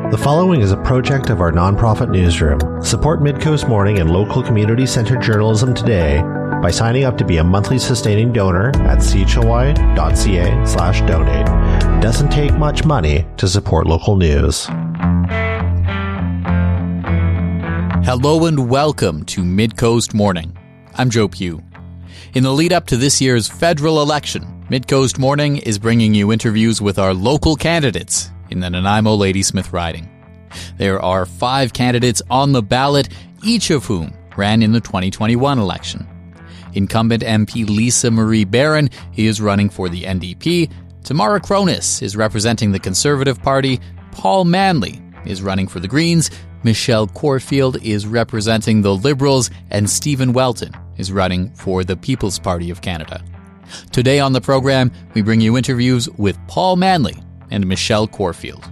The following is a project of our nonprofit newsroom. Support Midcoast Morning and local community-centered journalism today by signing up to be a monthly sustaining donor at chly.ca/donate. It doesn't take much money to support local news. Hello and welcome to Midcoast Morning. I'm Joe Pugh. In the lead up to this year's federal election, Midcoast Morning is bringing you interviews with our local candidates in the Nanaimo-Ladysmith Riding. There are 5 candidates on the ballot, each of whom ran in the 2021 election. Incumbent MP Lisa Marie Barron is running for the NDP. Tamara Cronus is representing the Conservative Party. Paul Manly is running for the Greens. Michelle Corfield is representing the Liberals. And Stephen Welton is running for the People's Party of Canada. Today on the program, we bring you interviews with Paul Manly and Michelle Corfield.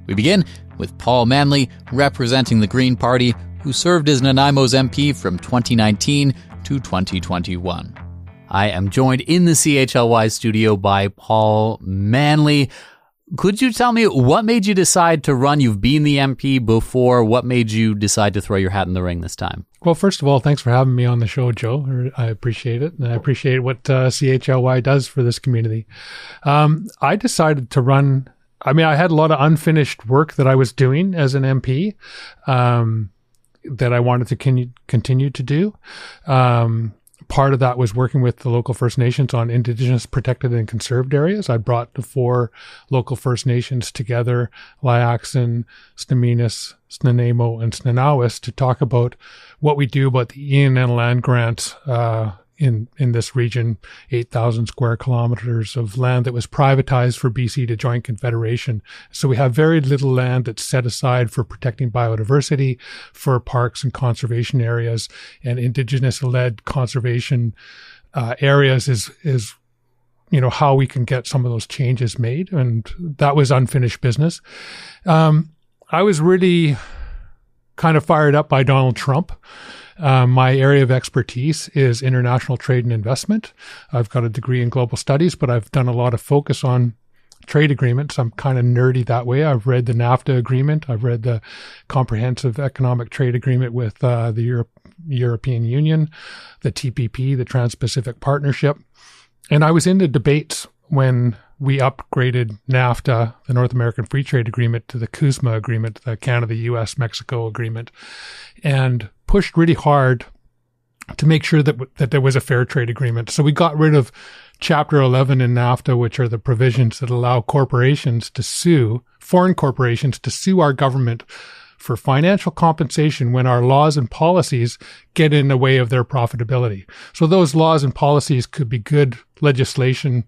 We begin with Paul Manly, representing the Green Party, who served as Nanaimo's MP from 2019 to 2021. I am joined in the CHLY studio by Paul Manly. Could you tell me what made you decide to run? You've been the MP before. What made you decide to throw your hat in the ring this time? Well, first of all, thanks for having me on the show, Joe. I appreciate it. And I appreciate what CHLY does for this community. I decided to run. I had a lot of unfinished work that I was doing as an MP that I wanted to continue to do. Part of that was working with the local First Nations on Indigenous protected and conserved areas. I brought the 4 local First Nations together, Liaxin, Snaminas, Nanaimo, and Snanawis, to talk about what we do about the ENN land grant in this region, 8,000 square kilometers of land that was privatized for BC to join Confederation. So we have very little land that's set aside for protecting biodiversity, for parks and conservation areas, and Indigenous-led conservation areas is how we can get some of those changes made. And that was unfinished business. I was really kind of fired up by Donald Trump. My area of expertise is international trade and investment. I've got a degree in global studies, but I've done a lot of focus on trade agreements. I'm kind of nerdy that way. I've read the NAFTA agreement. I've read the Comprehensive Economic Trade Agreement with the European Union, the TPP, the Trans-Pacific Partnership. And I was in the debates when we upgraded NAFTA, the North American Free Trade Agreement, to the CUSMA agreement, the Canada, US, Mexico agreement, and pushed really hard to make sure that there was a fair trade agreement. So we got rid of Chapter 11 in NAFTA, which are the provisions that allow corporations to sue, foreign corporations to sue our government for financial compensation when our laws and policies get in the way of their profitability. So those laws and policies could be good legislation,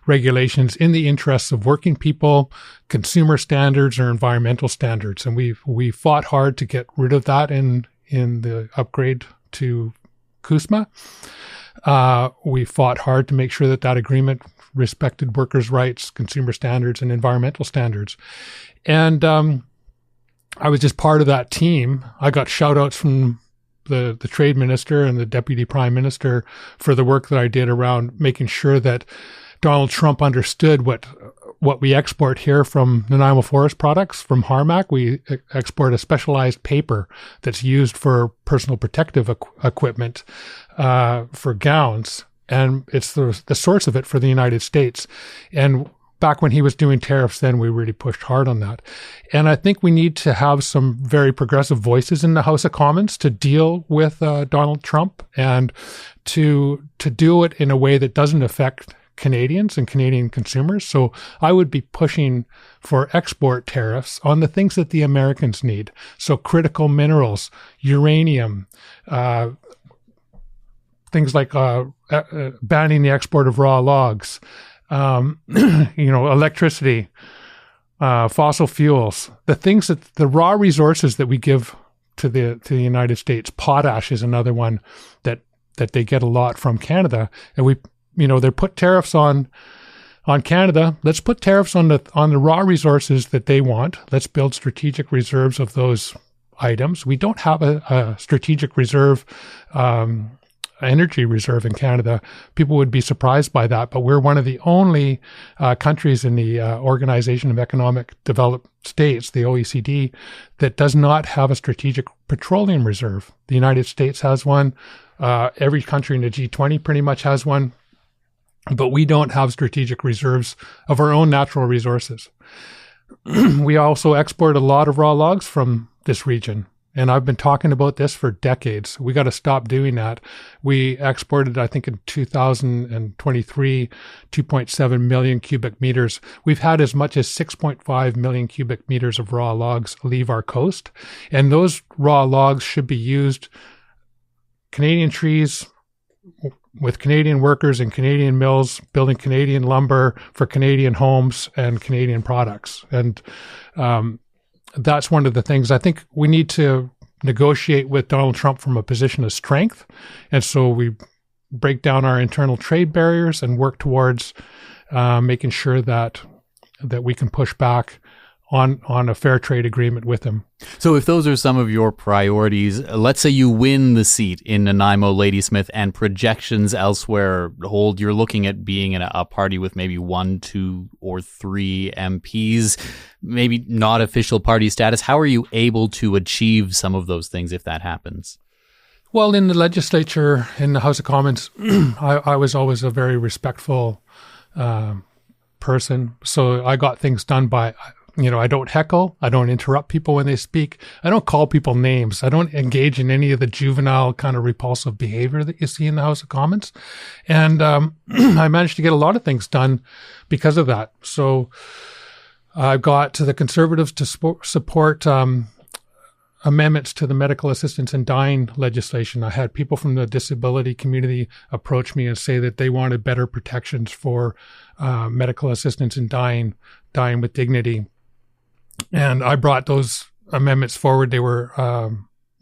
regulations in the interests of working people, consumer standards, or environmental standards. And we fought hard to get rid of that in the upgrade to CUSMA. We fought hard to make sure that agreement respected workers' rights, consumer standards, and environmental standards. And I was just part of that team. I got shout outs from the trade minister and the deputy prime minister for the work that I did around making sure that Donald Trump understood what we export here from Nanaimo Forest Products, from Harmac. We export a specialized paper that's used for personal protective equipment, for gowns. And it's the source of it for the United States. And back when he was doing tariffs, then we really pushed hard on that. And I think we need to have some very progressive voices in the House of Commons to deal with Donald Trump and to do it in a way that doesn't affect Canadians and Canadian consumers. So I would be pushing for export tariffs on the things that the Americans need. So critical minerals, uranium, things like banning the export of raw logs, electricity, fossil fuels, the raw resources that we give to the United States. Potash is another one that they get a lot from Canada. And they put tariffs on Canada. Let's put tariffs on the raw resources that they want. Let's build strategic reserves of those items. We don't have a strategic reserve energy reserve in Canada. People would be surprised by that, but we're one of the only countries in the Organization of Economic Developed States, the OECD, that does not have a strategic petroleum reserve. The United States has one. Every country in the G20 pretty much has one, but we don't have strategic reserves of our own natural resources. We also export a lot of raw logs from this region. And I've been talking about this for decades. We got to stop doing that. We exported, I think in 2023, 2.7 million cubic meters. We've had as much as 6.5 million cubic meters of raw logs leave our coast. And those raw logs should be used, Canadian trees with Canadian workers and Canadian mills, building Canadian lumber for Canadian homes and Canadian products. And that's one of the things I think we need to negotiate with Donald Trump from a position of strength. And so we break down our internal trade barriers and work towards making sure that we can push back on a fair trade agreement with him. So if those are some of your priorities, let's say you win the seat in Nanaimo-Ladysmith and projections elsewhere hold, you're looking at being in a party with maybe 1, 2, or 3 MPs, maybe not official party status. How are you able to achieve some of those things if that happens? Well, in the legislature, in the House of Commons, I was always a very respectful person. So I got things done by... I don't heckle. I don't interrupt people when they speak. I don't call people names. I don't engage in any of the juvenile kind of repulsive behavior that you see in the House of Commons. And I managed to get a lot of things done because of that. So I got to the Conservatives to support amendments to the medical assistance in dying legislation. I had people from the disability community approach me and say that they wanted better protections for medical assistance in dying with dignity. And I brought those amendments forward. They were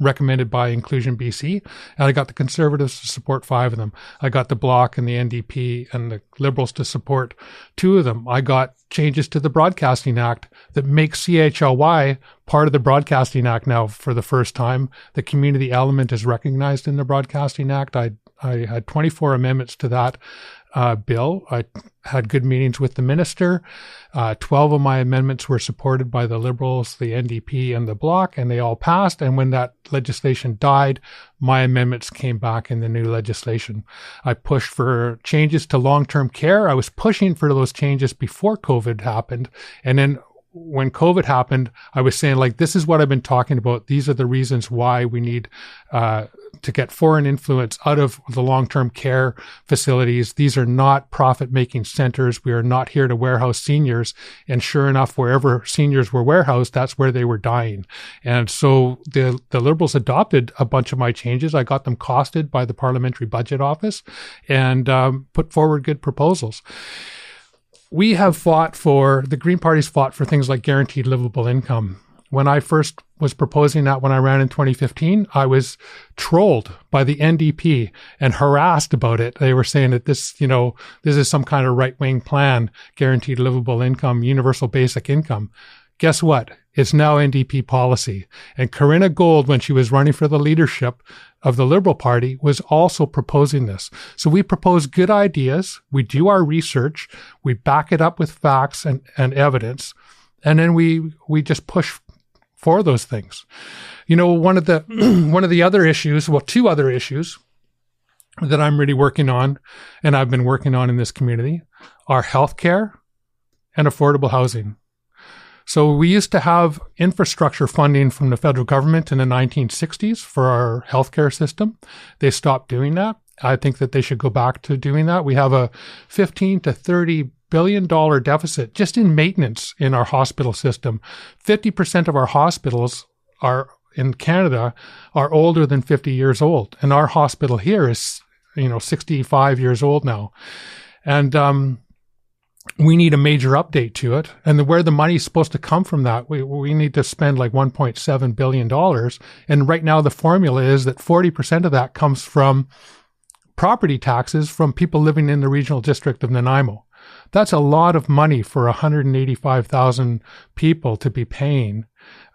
recommended by Inclusion BC, and I got the Conservatives to support 5 of them. I got the Bloc and the NDP and the Liberals to support 2 of them. I got changes to the Broadcasting Act that make CHLY part of the Broadcasting Act now for the first time. The community element is recognized in the Broadcasting Act. I had 24 amendments to that bill. I had good meetings with the minister. 12 of my amendments were supported by the Liberals, the NDP, and the Bloc, and they all passed. And when that legislation died, my amendments came back in the new legislation. I pushed for changes to long-term care. I was pushing for those changes before COVID happened. And then when COVID happened, I was saying, like, this is what I've been talking about. These are the reasons why we need to get foreign influence out of the long-term care facilities. These are not profit-making centers. We are not here to warehouse seniors. And sure enough, wherever seniors were warehoused, that's where they were dying. And so the Liberals adopted a bunch of my changes. I got them costed by the Parliamentary Budget Office and put forward good proposals. We have the Green Party's fought for things like guaranteed livable income. When I first was proposing that when I ran in 2015, I was trolled by the NDP and harassed about it. They were saying that this is some kind of right-wing plan, guaranteed livable income, universal basic income. Guess what? It's now NDP policy. And Corinna Gold, when she was running for the leadership of the Liberal Party, was also proposing this. So we propose good ideas. We do our research. We back it up with facts and evidence. And then we just push for those things. One of the other issues, 2 other issues that I'm really working on, and I've been working on in this community, are healthcare and affordable housing. So we used to have infrastructure funding from the federal government in the 1960s for our healthcare system. They stopped doing that. I think that they should go back to doing that. We have a $15 to $30 billion deficit just in maintenance in our hospital system. 50% of our hospitals in Canada are older than 50 years old. And our hospital here is, 65 years old now. And, we need a major update to it. And where the money is supposed to come from that, we need to spend like $1.7 billion. And right now the formula is that 40% of that comes from property taxes from people living in the regional district of Nanaimo. That's a lot of money for 185,000 people to be paying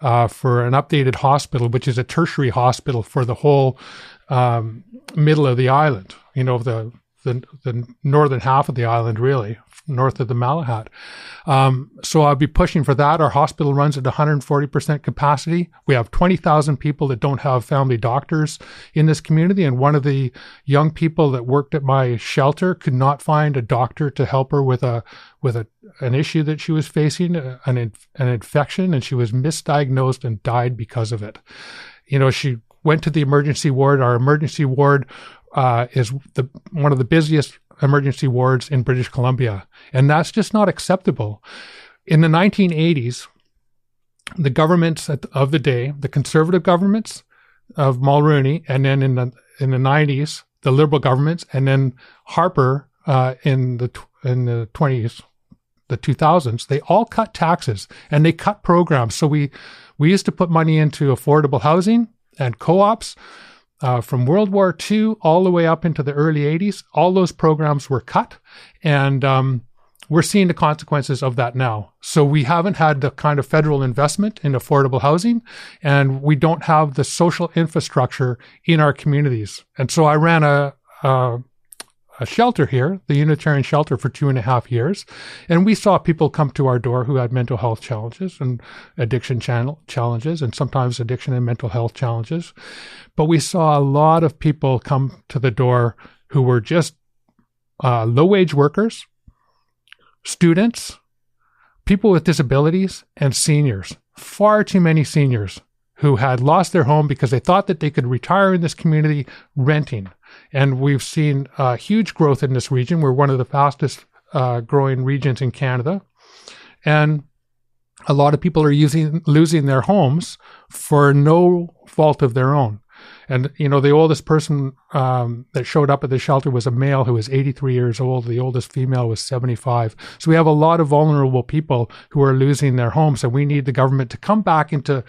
for an updated hospital, which is a tertiary hospital for the whole middle of the island, the northern half of the island, really, north of the Malahat. So I'll be pushing for that. Our hospital runs at 140% capacity. We have 20,000 people that don't have family doctors in this community. And one of the young people that worked at my shelter could not find a doctor to help her with an issue that she was facing, an infection, and she was misdiagnosed and died because of it. She went to the emergency ward. Our emergency ward is one of the busiest emergency wards in British Columbia. And that's just not acceptable. In the 1980s, the governments of the day, the conservative governments of Mulroney, and then in the 90s, the liberal governments, and then Harper in the 20s, the 2000s, they all cut taxes and they cut programs. So we used to put money into affordable housing and co-ops. From World War II all the way up into the early 80s, all those programs were cut, and we're seeing the consequences of that now. So we haven't had the kind of federal investment in affordable housing, and we don't have the social infrastructure in our communities. And so I ran a shelter here, the Unitarian Shelter, for 2.5 years. And we saw people come to our door who had mental health challenges and addiction challenges, and sometimes addiction and mental health challenges. But we saw a lot of people come to the door who were just low-wage workers, students, people with disabilities, and seniors. Far too many seniors who had lost their home because they thought that they could retire in this community renting. And we've seen huge growth in this region. We're one of the fastest growing regions in Canada. And a lot of people are losing their homes for no fault of their own. And, the oldest person that showed up at the shelter was a male who was 83 years old. The oldest female was 75. So we have a lot of vulnerable people who are losing their homes. And we need the government to come back into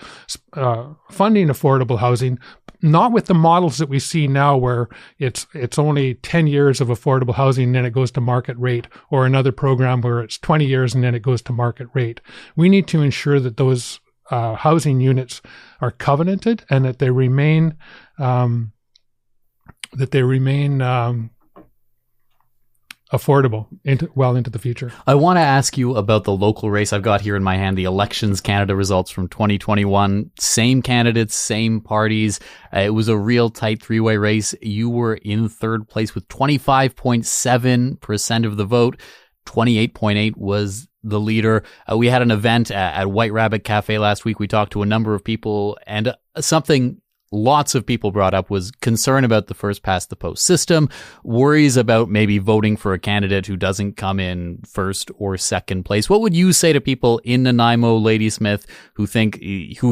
funding affordable housing, not with the models that we see now where it's only 10 years of affordable housing and then it goes to market rate, or another program where it's 20 years and then it goes to market rate. We need to ensure that those housing units are covenanted and that they remain affordable into the future. I want to ask you about the local race. I've got here in my hand the Elections Canada results from 2021. Same candidates, same parties. It was a real tight three-way race. You were in third place with 25.7% of the vote. 28.8 was the leader. We had an event at White Rabbit Cafe last week. We talked to a number of people, and something lots of people brought up was concern about the first past the post system, worries about maybe voting for a candidate who doesn't come in first or second place. What would you say to people in Nanaimo-Ladysmith who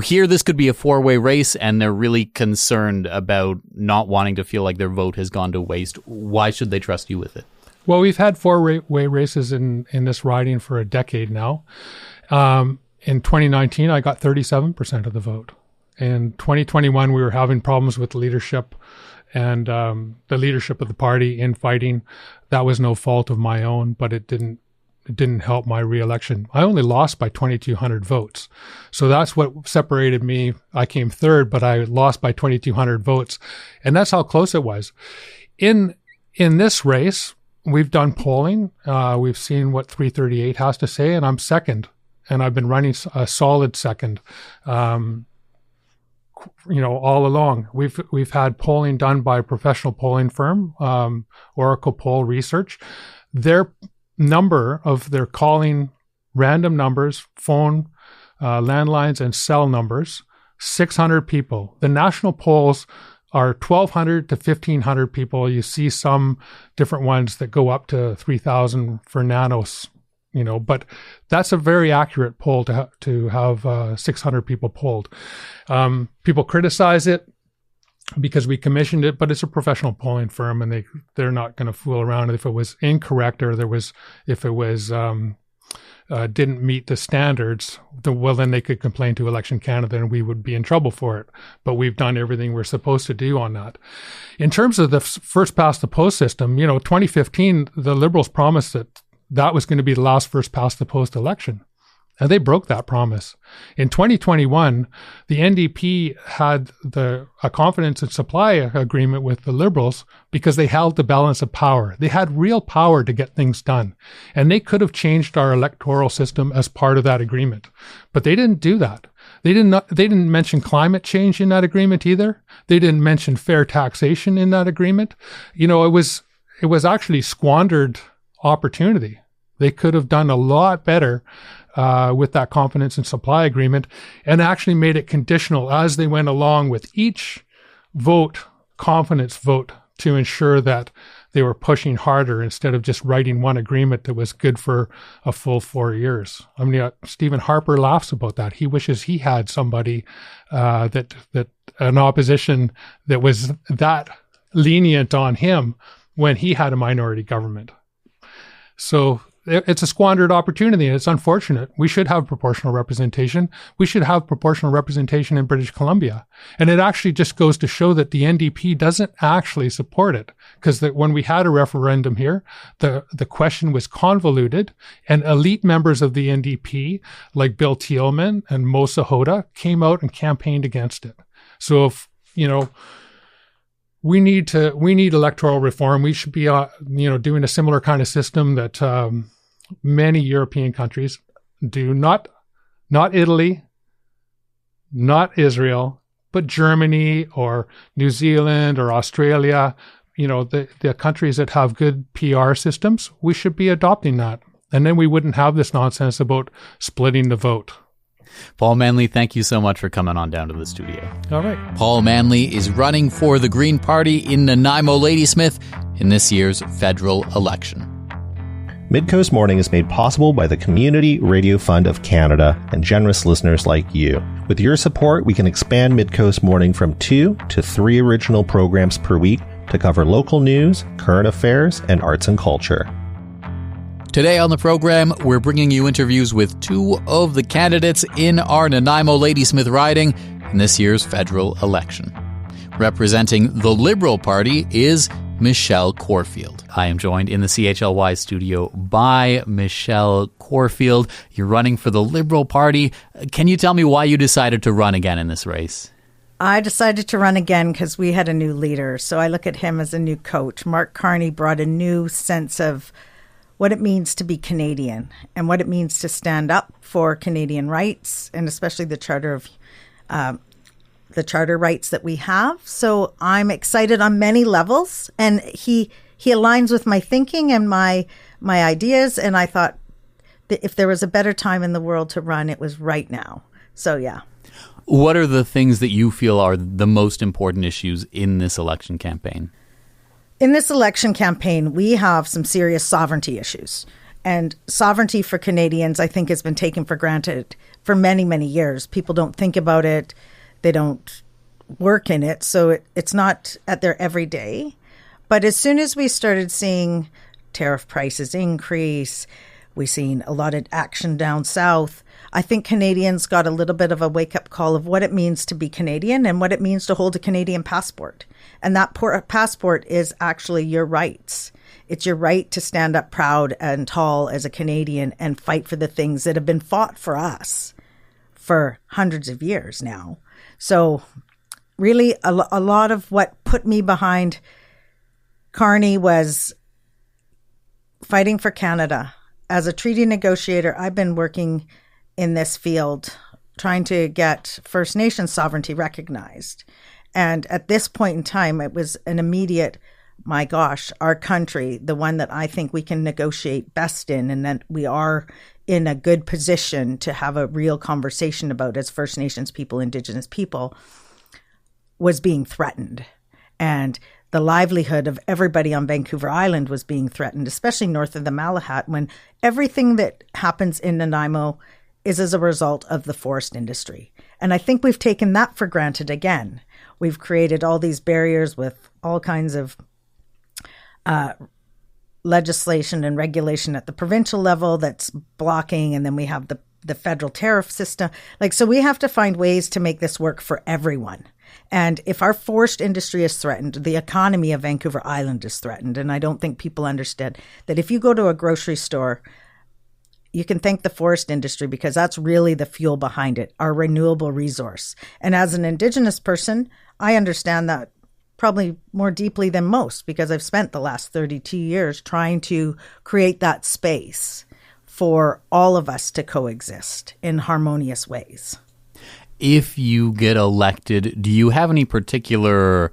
hear this could be a four-way race and they're really concerned about not wanting to feel like their vote has gone to waste? Why should they trust you with it? Well, we've had four-way races in this riding for a decade now. In 2019, I got 37% of the vote. In 2021, we were having problems with leadership and the leadership of the party infighting. That was no fault of my own, but it didn't help my re-election. I only lost by 2,200 votes. So that's what separated me. I came third, but I lost by 2,200 votes. And that's how close it was. In this race, we've done polling. We've seen what 338 has to say, and I'm second. And I've been running a solid second, all along. We've had polling done by a professional polling firm, Oracle Poll Research. Their number of their calling random numbers, phone, landlines, and cell numbers, 600 people. The national polls are 1,200 to 1,500 people. You see some different ones that go up to 3,000 for nanos, but that's a very accurate poll to have 600 people polled. People criticize it because we commissioned it, but it's a professional polling firm and they're not going to fool around. If it was incorrect or if it was didn't meet the standards, then they could complain to Election Canada and we would be in trouble for it. But we've done everything we're supposed to do on that. In terms of the first past the post system, 2015, the Liberals promised that was going to be the last first past the post election. And they broke that promise. In 2021, the NDP had a confidence and supply agreement with the Liberals because they held the balance of power. They had real power to get things done. And they could have changed our electoral system as part of that agreement. But they didn't do that. They didn't mention climate change in that agreement either. They didn't mention fair taxation in that agreement. It was actually squandered opportunity. They could have done a lot better with that confidence and supply agreement, and actually made it conditional as they went along with each confidence vote, to ensure that they were pushing harder instead of just writing one agreement that was good for a full 4 years. I mean, Stephen Harper laughs about that. He wishes he had somebody that an opposition that was that lenient on him when he had a minority government. So it's a squandered opportunity, and it's unfortunate. We should have proportional representation. We should have proportional representation in British Columbia. And it actually just goes to show that the NDP doesn't actually support it, because when we had a referendum here, the question was convoluted, and elite members of the NDP, like Bill Thielman and Mosa Hoda, came out and campaigned against it. So if, we need electoral reform. We should be, doing a similar kind of system that many European countries do. Not Italy, not Israel, but Germany or New Zealand or Australia. The countries that have good PR systems. We should be adopting that, and then we wouldn't have this nonsense about splitting the vote. Paul Manly, thank you so much for coming on down to the studio. All right. Paul Manly is running for the Green Party in Nanaimo-Ladysmith in this year's federal election. Midcoast Morning is made possible by the Community Radio Fund of Canada and generous listeners like you. With your support, we can expand Midcoast Morning from 2 to 3 original programs per week to cover local news, current affairs, and arts and culture. Today on the program, we're bringing you interviews with 2 of the candidates in our Nanaimo-Ladysmith riding in this year's federal election. Representing the Liberal Party is Michelle Corfield. I am joined in the CHLY studio by Michelle Corfield. You're running for the Liberal Party. Can you tell me why you decided to run again in this race? I decided to run again because we had a new leader. So I look at him as a new coach. Mark Carney brought a new sense of what it means to be Canadian and what it means to stand up for Canadian rights, and especially the charter rights that we have. So I'm excited on many levels, and he aligns with my thinking and my ideas. And I thought that if there was a better time in the world to run, it was right now. So yeah. What are the things that you feel are the most important issues in this election campaign? In this election campaign, we have some serious sovereignty issues. And sovereignty for Canadians, I think, has been taken for granted for many, many years. People don't think about it. They don't work in it. So it's not at their everyday. But as soon as we started seeing tariff prices increase, we've seen a lot of action down south, I think Canadians got a little bit of a wake-up call of what it means to be Canadian and what it means to hold a Canadian passport. And that passport is actually your rights. It's your right to stand up proud and tall as a Canadian and fight for the things that have been fought for us for hundreds of years now. So really a lot of what put me behind Carney was fighting for Canada. As a treaty negotiator, I've been working in this field, trying to get First Nations sovereignty recognized. And at this point in time, it was an immediate, my gosh, our country, the one that I think we can negotiate best in, and that we are in a good position to have a real conversation about as First Nations people, Indigenous people, was being threatened. And the livelihood of everybody on Vancouver Island was being threatened, especially north of the Malahat, when everything that happens in Nanaimo is as a result of the forest industry. And I think we've taken that for granted again. We've created all these barriers with all kinds of legislation and regulation at the provincial level that's blocking, and then we have the federal tariff system. So we have to find ways to make this work for everyone. And if our forest industry is threatened, the economy of Vancouver Island is threatened. And I don't think people understand that if you go to a grocery store, you can thank the forest industry because that's really the fuel behind it, our renewable resource. And as an Indigenous person, I understand that probably more deeply than most because I've spent the last 32 years trying to create that space for all of us to coexist in harmonious ways. If you get elected, do you have any particular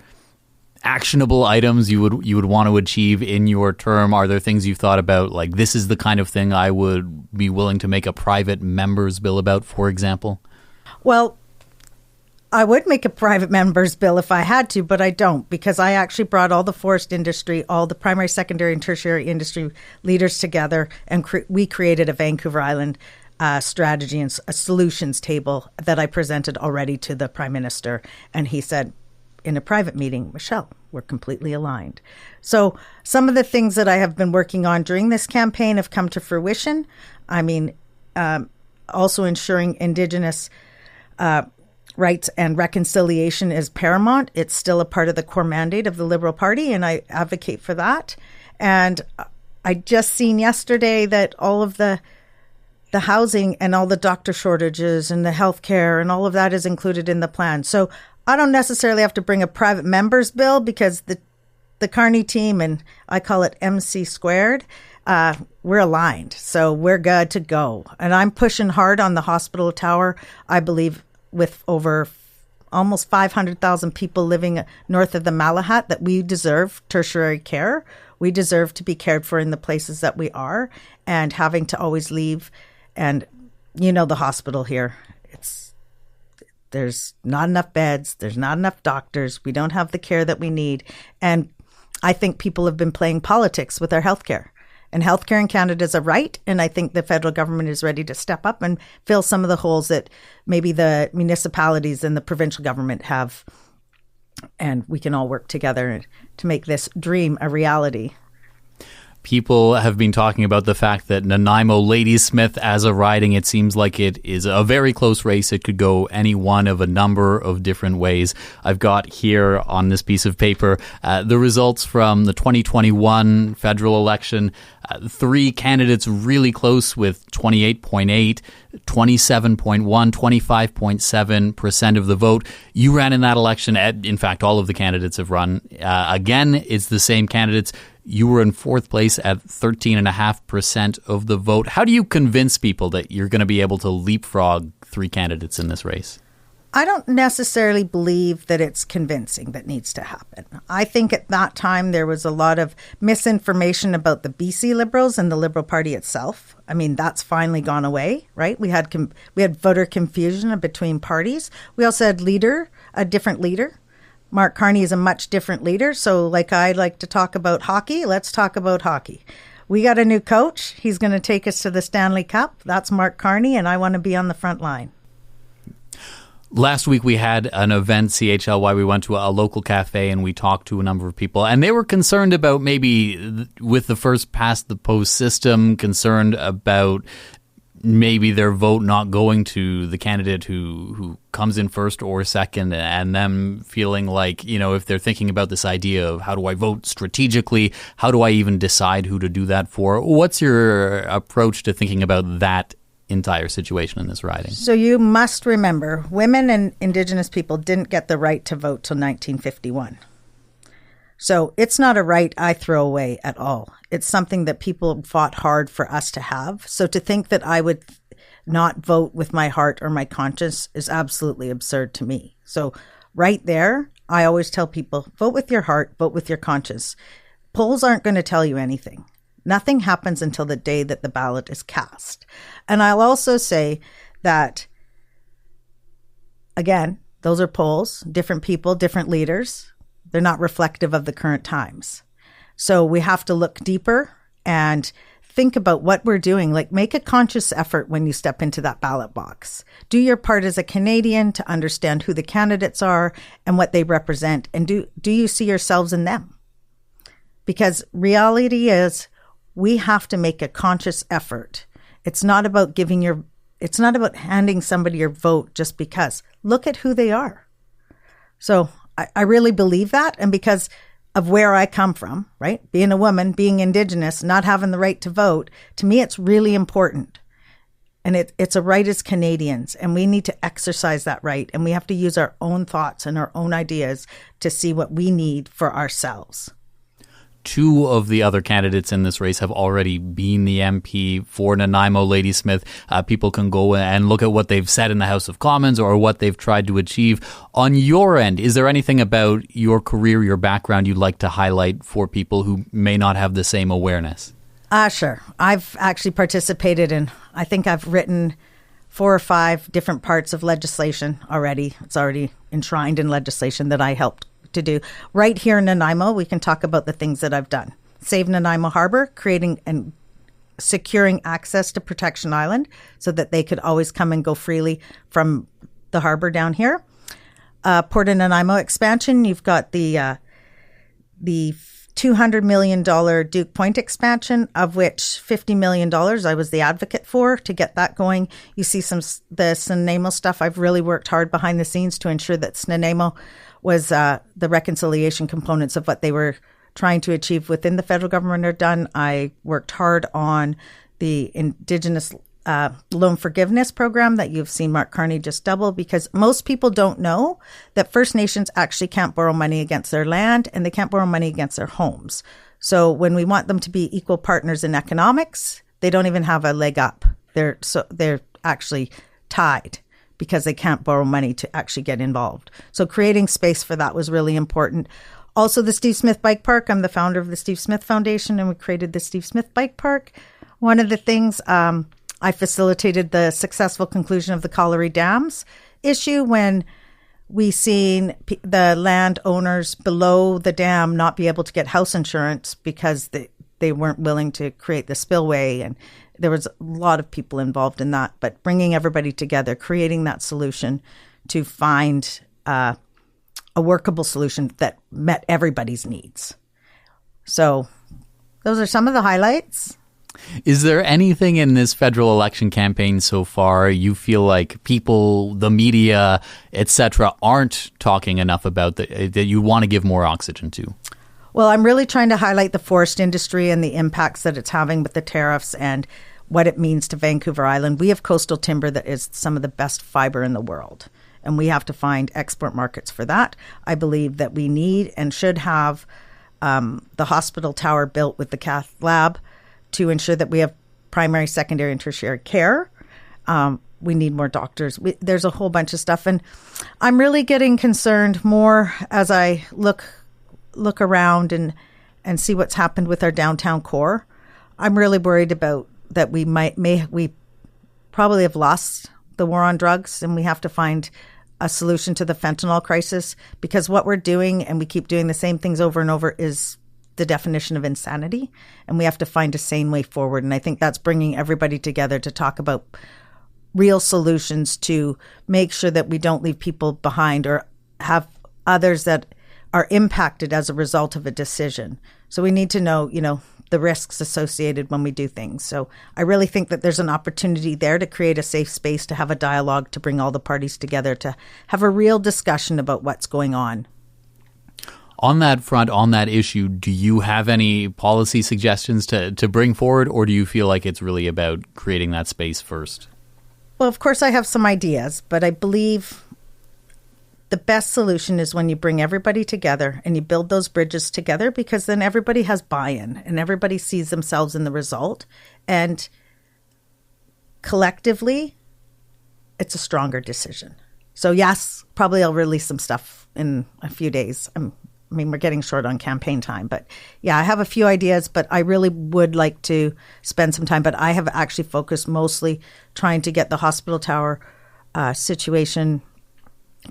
actionable items you would want to achieve in your term? Are there things you've thought about, like this is the kind of thing I would be willing to make a private member's bill about, for example? Well, I would make a private member's bill if I had to, but I don't, because I actually brought all the forest industry, all the primary, secondary, and tertiary industry leaders together, and we created a Vancouver Island strategy and a solutions table that I presented already to the Prime Minister. And he said in a private meeting, Michelle, we're completely aligned. So some of the things that I have been working on during this campaign have come to fruition. I mean, also ensuring Indigenous rights and reconciliation is paramount. It's still a part of the core mandate of the Liberal Party, and I advocate for that. And I just seen yesterday that all of the housing and all the doctor shortages and the healthcare and all of that is included in the plan. So I don't necessarily have to bring a private member's bill because the Carney team, and I call it MC squared, we're aligned. So we're good to go. And I'm pushing hard on the hospital tower. I believe with over almost 500,000 people living north of the Malahat that we deserve tertiary care. We deserve to be cared for in the places that we are, and having to always leave. And you know, the hospital here, there's not enough beds. There's not enough doctors. We don't have the care that we need. And I think people have been playing politics with our healthcare. And healthcare in Canada is a right. And I think the federal government is ready to step up and fill some of the holes that maybe the municipalities and the provincial government have. And we can all work together to make this dream a reality. People have been talking about the fact that Nanaimo-Ladysmith as a riding, it seems like it is a very close race. It could go any one of a number of different ways. I've got here on this piece of paper the results from the 2021 federal election. 3 candidates really close with 28.8, 27.1, 25.7% of the vote. You ran in that election. In fact, all of the candidates have run. Again, it's the same candidates. You were in 4th place at 13.5% of the vote. How do you convince people that you're going to be able to leapfrog 3 candidates in this race? I don't necessarily believe that it's convincing that needs to happen. I think at that time there was a lot of misinformation about the BC Liberals and the Liberal Party itself. I mean, that's finally gone away, right? We had voter confusion between parties. We also had a different leader. Mark Carney is a much different leader. So like I like to talk about hockey, let's talk about hockey. We got a new coach. He's going to take us to the Stanley Cup. That's Mark Carney, and I want to be on the front line. Last week we had an event, CHLY. We went to a local cafe and we talked to a number of people, and they were concerned about maybe with the first past the post system, concerned about maybe their vote not going to the candidate who comes in first or second, and them feeling like, you know, if they're thinking about this idea of how do I vote strategically, how do I even decide who to do that for? What's your approach to thinking about that entire situation in this riding? So you must remember, women and Indigenous people didn't get the right to vote till 1951. So it's not a right I throw away at all. It's something that people fought hard for us to have. So to think that I would not vote with my heart or my conscience is absolutely absurd to me. So right there, I always tell people, vote with your heart, vote with your conscience. Polls aren't going to tell you anything. Nothing happens until the day that the ballot is cast. And I'll also say that, again, those are polls, different people, different leaders. They're not reflective of the current times. So we have to look deeper and think about what we're doing. Like, make a conscious effort when you step into that ballot box. Do your part as a Canadian to understand who the candidates are and what they represent. And do you see yourselves in them? Because reality is, we have to make a conscious effort. It's not about it's not about handing somebody your vote just because. Look at who they are. So I really believe that. And because of where I come from, right? Being a woman, being Indigenous, not having the right to vote, to me, it's really important And it's a right as Canadians, and we need to exercise that right. And we have to use our own thoughts and our own ideas to see what we need for ourselves. Two of the other candidates in this race have already been the MP for Nanaimo-Ladysmith. People can go and look at what they've said in the House of Commons or what they've tried to achieve. On your end, is there anything about your career, your background you'd like to highlight for people who may not have the same awareness? Sure. I've actually participated in, I think I've written 4 or 5 different parts of legislation already. It's already enshrined in legislation that I helped to do. Right here in Nanaimo, we can talk about the things that I've done. Save Nanaimo Harbor, creating and securing access to Protection Island so that they could always come and go freely from the harbor down here. Port of Nanaimo expansion, you've got the $200 million Duke Point expansion, of which $50 million I was the advocate for to get that going. You see the Nanaimo stuff. I've really worked hard behind the scenes to ensure that Nanaimo was the reconciliation components of what they were trying to achieve within the federal government are done. I worked hard on the Indigenous loan forgiveness program that you've seen Mark Carney just double, because most people don't know that First Nations actually can't borrow money against their land and they can't borrow money against their homes. So when we want them to be equal partners in economics, they don't even have a leg up. They're actually tied, because they can't borrow money to actually get involved. So creating space for that was really important. Also, the Steve Smith Bike Park. I'm the founder of the Steve Smith Foundation, and we created the Steve Smith Bike Park. One of the things, I facilitated the successful conclusion of the Colliery Dams issue when we seen the landowners below the dam not be able to get house insurance because they weren't willing to create the spillway, and there was a lot of people involved in that. But bringing everybody together, creating that solution to find a workable solution that met everybody's needs. So those are some of the highlights. Is there anything in this federal election campaign so far you feel like people, the media, etc., aren't talking enough about that you want to give more oxygen to? Well, I'm really trying to highlight the forest industry and the impacts that it's having with the tariffs and what it means to Vancouver Island. We have coastal timber that is some of the best fiber in the world, and we have to find export markets for that. I believe that we need and should have the hospital tower built with the cath lab to ensure that we have primary, secondary, and tertiary care. We need more doctors. There's a whole bunch of stuff, and I'm really getting concerned more as I look around and see what's happened with our downtown core. I'm really worried about that we probably have lost the war on drugs, and we have to find a solution to the fentanyl crisis, because what we're doing, and we keep doing the same things over and over, is the definition of insanity, and we have to find a sane way forward. And I think that's bringing everybody together to talk about real solutions to make sure that we don't leave people behind or have others that are impacted as a result of a decision. So we need to know, the risks associated when we do things. So I really think that there's an opportunity there to create a safe space, to have a dialogue, to bring all the parties together, to have a real discussion about what's going on. On that front, on that issue, do you have any policy suggestions to bring forward, or do you feel like it's really about creating that space first? Well, of course, I have some ideas, but I believe the best solution is when you bring everybody together and you build those bridges together, because then everybody has buy-in and everybody sees themselves in the result. And collectively, it's a stronger decision. So yes, probably I'll release some stuff in a few days. We're getting short on campaign time, but yeah, I have a few ideas, but I really would like to spend some time. But I have actually focused mostly trying to get the hospital tower situation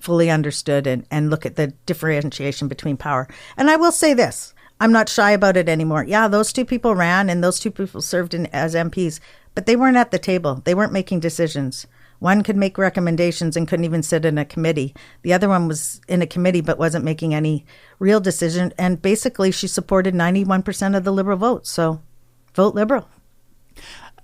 fully understood and look at the differentiation between power. And I will say this, I'm not shy about it anymore. Yeah, those two people ran and those two people served as MPs, but they weren't at the table. They weren't making decisions. One could make recommendations and couldn't even sit in a committee. The other one was in a committee but wasn't making any real decision. And basically, she supported 91% of the Liberal vote. So vote Liberal.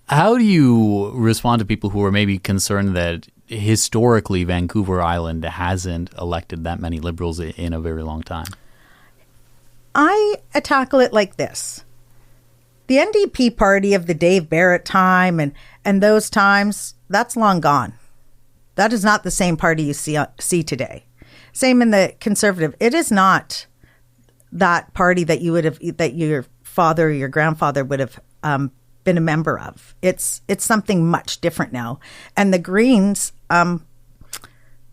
How do you respond to people who are maybe concerned that historically Vancouver Island hasn't elected that many Liberals in a very long time? I tackle it like this. The NDP party of the Dave Barrett time and those times, that's long gone. That is not the same party you see today. Same in the Conservative. It is not that party that that your father or your grandfather would have been a member of. It's something much different now. And the Greens,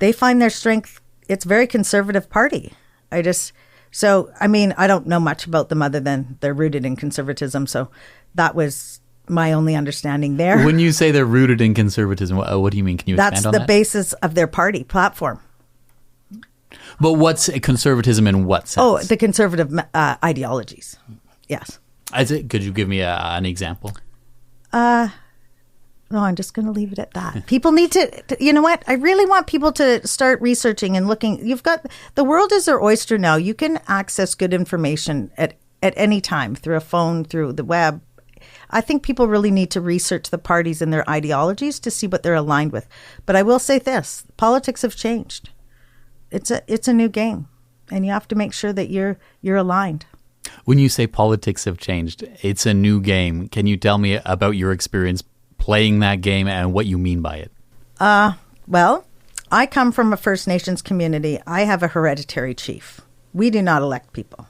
they find their strength. It's a very conservative party. I don't know much about them other than they're rooted in conservatism. So that was my only understanding there. When you say they're rooted in conservatism, what do you mean? Can you expand on that? That's the basis of their party platform. But what's conservatism in what sense? Oh, the conservative ideologies. Yes. Could you give me an example? No, I'm just going to leave it at that. People need to, you know what? I really want people to start researching and looking. The world is their oyster now. You can access good information at any time through a phone, through the web. I think people really need to research the parties and their ideologies to see what they're aligned with. But I will say this, politics have changed. It's a new game, and you have to make sure that you're aligned. When you say politics have changed, it's a new game. Can you tell me about your experience playing that game and what you mean by it? Well, I come from a First Nations community. I have a hereditary chief. We do not elect people.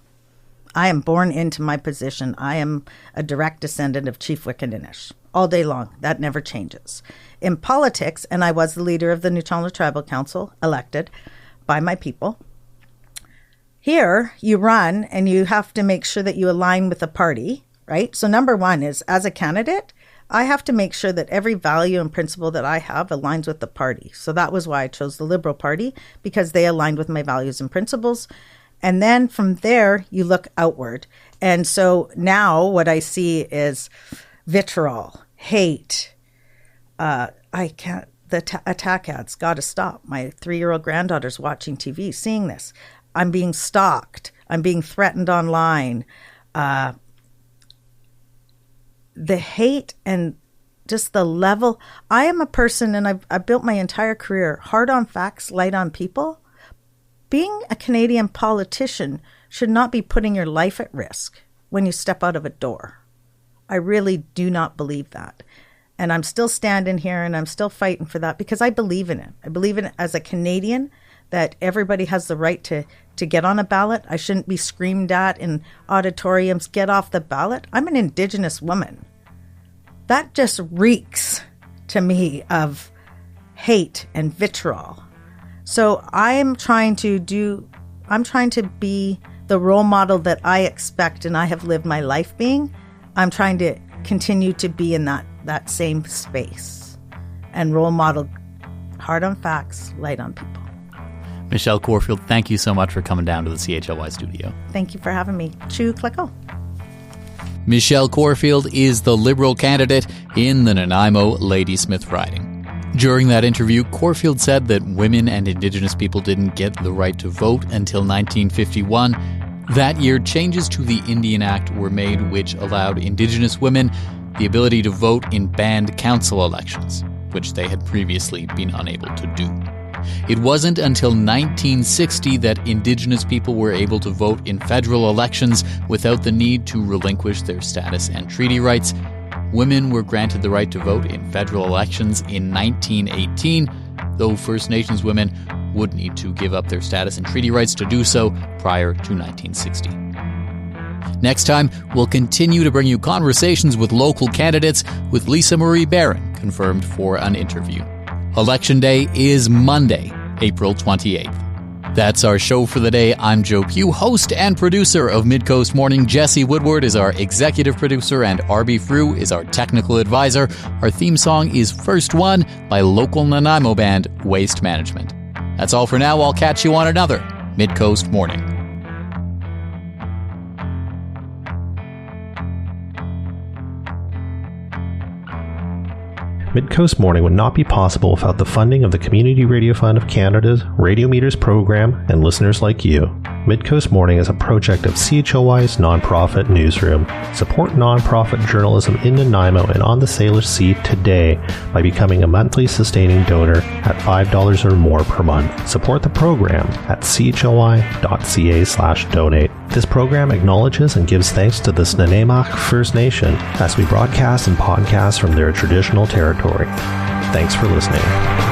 I am born into my position. I am a direct descendant of Chief Wickedinish all day long. That never changes. In politics, and I was the leader of the Nanaimo Tribal Council, elected by my people. Here, you run and you have to make sure that you align with the party, right? So number one is, as a candidate, I have to make sure that every value and principle that I have aligns with the party. So that was why I chose the Liberal Party, because they aligned with my values and principles. And then from there, you look outward. And so now what I see is vitriol, hate. The attack ads got to stop. My 3-year-old granddaughter's watching TV, seeing this. I'm being stalked. I'm being threatened online. The hate and just the level. I am a person, and I've built my entire career hard on facts, light on people. Being a Canadian politician should not be putting your life at risk when you step out of a door. I really do not believe that. And I'm still standing here and I'm still fighting for that because I believe in it. I believe in it as a Canadian that everybody has the right to get on a ballot. I shouldn't be screamed at in auditoriums, get off the ballot. I'm an Indigenous woman. That just reeks to me of hate and vitriol. So I'm trying to be the role model that I expect and I have lived my life being. I'm trying to continue to be in that same space and role model hard on facts, light on people. Michelle Corfield, thank you so much for coming down to the CHLY studio. Thank you for having me. Chew, clicko. Michelle Corfield is the Liberal candidate in the Nanaimo-Ladysmith Riding. During that interview, Corfield said that women and Indigenous people didn't get the right to vote until 1951. That year, changes to the Indian Act were made which allowed Indigenous women the ability to vote in band council elections, which they had previously been unable to do. It wasn't until 1960 that Indigenous people were able to vote in federal elections without the need to relinquish their status and treaty rights. Women were granted the right to vote in federal elections in 1918, though First Nations women would need to give up their status and treaty rights to do so prior to 1960. Next time, we'll continue to bring you conversations with local candidates with Lisa Marie Barron, confirmed for an interview. Election Day is Monday, April 28th. That's our show for the day. I'm Joe Pugh, host and producer of Midcoast Morning. Jesse Woodward is our executive producer, and Arby Frew is our technical advisor. Our theme song is First One by local Nanaimo band Waste Management. That's all for now. I'll catch you on another Midcoast Morning. Midcoast Morning would not be possible without the funding of the Community Radio Fund of Canada's Radio Meters program and listeners like you. Midcoast Morning is a project of CHLY's nonprofit newsroom. Support nonprofit journalism in Nanaimo and on the Salish Sea today by becoming a monthly sustaining donor at $5 or more per month. Support the program at chly.ca/donate. This program acknowledges and gives thanks to the Nanaimo First Nation as we broadcast and podcast from their traditional territory. Thanks for listening.